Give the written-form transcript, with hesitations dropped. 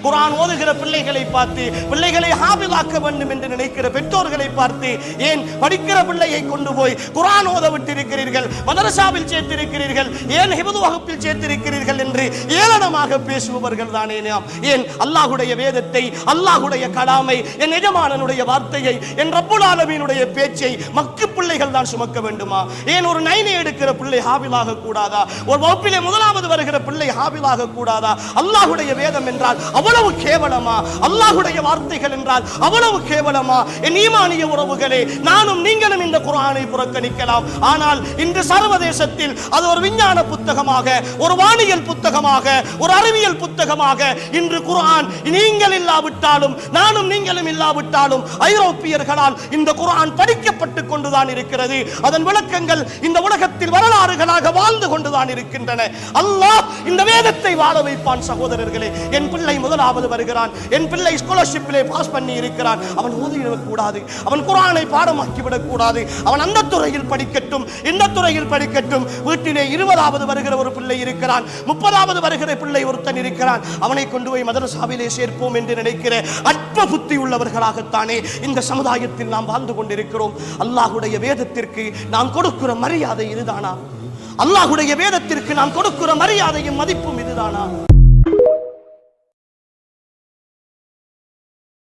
குர்ஆன் ஓதுகிற பிள்ளைகளை பார்த்து, பிள்ளைகளை ஹாஃபிலாக்க வேண்டும் என்று நினைக்கிற பெற்றோர்களை பார்த்து, ஏன் படிக்கிற பிள்ளையை கொண்டு போய் குர்ஆன் ஓத விட்டிருக்கிறீர்கள், மதரசாவில் சேர்த்திருக்கிறீர்கள், ஏன் ஹிஃப்து வகுப்பில் சேர்த்திருக்கிறீர்கள் என்று ஏளனமாக பேசுபவர்கள் தானே நாம். ஏன் அல்லாஹ்வுடைய வேதத்தை, அல்லாஹ்வுடைய கலாமை, என் எஜமானனுடைய வார்த்தையை, என் ரப்புல் ஆலமீனுடைய பேச்சை மக்கு பிள்ளைகள் தான் சுமக்க வேண்டுமா? ஏன் ஒரு நைனை எடுக்கிற பிள்ளை ஹாஃபிலாக கூடாதா? ஒரு வகுப்பிலே முதலாவது வருகிற பிள்ளை ஹாஃபிலாக கூடாதா? அல்லாஹ்வுடைய வேதம் என்றால் அவ்வளவு கேவலமா? அல்லாஹ்வுடைய வார்த்தைகள் என்றால் அவ்வளவு கேவலமா? என் ஈமானிய உறவுகளே, நானும் நீங்களும் இந்த குர்ஆனை புறக்கணிக்கலாம். ஆனால் இன்று சர்வதேசத்தில் அது ஒரு விஞ்ஞான புத்தகமாக, ஒரு வானியல் புத்தகமாக, ஒரு அறிவியல் புத்தகமாக இன்று குர்ஆன் நீங்கள் இல்லாவிட்டாலும், நானும் நீங்களும் இல்லாவிட்டாலும் ஐரோப்பியர்களால் இந்த குர்ஆன் படிக்கப்பட்டு கொண்டுதான் இருக்கிறது. அதன் விளக்கங்கள் இந்த உலகத்தில் வரலாறுகளாக வாழ்ந்து கொண்டுதான் இருக்கின்றன. அல்லாஹ் இந்த வேதத்தை வாழ வைப்பான். சகோதரர்களே, என் பிள்ளை முதலாவது வருகிறான், என் பிள்ளை ஸ்காலர்ஷிப்பிலே பாஸ் பண்ணி இருக்கிறான், அவன் ஓதிவிடக் கூடாது, அவன் குர்ஆனை பாடமாக்கி விடக் கூடாது, அவன் அந்த துறையில் படிக்கட்டும், இந்த துறையில் படிக்கட்டும். வீட்டிலே 20வது வருகிற ஒரு பிள்ளை இருக்கிறான், 30வது வருகிற பிள்ளை ஒருத்தன் இருக்கிறான், அவனை கொண்டு போய் மதரசாவிலே சேர்ப்போம் என்று நினைக்கிற அற்ப புத்தி உள்ளவர்களாகத்தானே இந்த சமுதாயத்தில் நாம் வாழ்ந்து கொண்டிருக்கிறோம். அல்லாஹ்வுடைய வேதத்திற்கு நாம் கொடுக்கிற மரியாதை இதுதானா? அல்லாஹ்வுடைய வேதத்திற்கு நாம் கொடுக்கிற மரியாதையும் மதிப்பும் இதுதானா?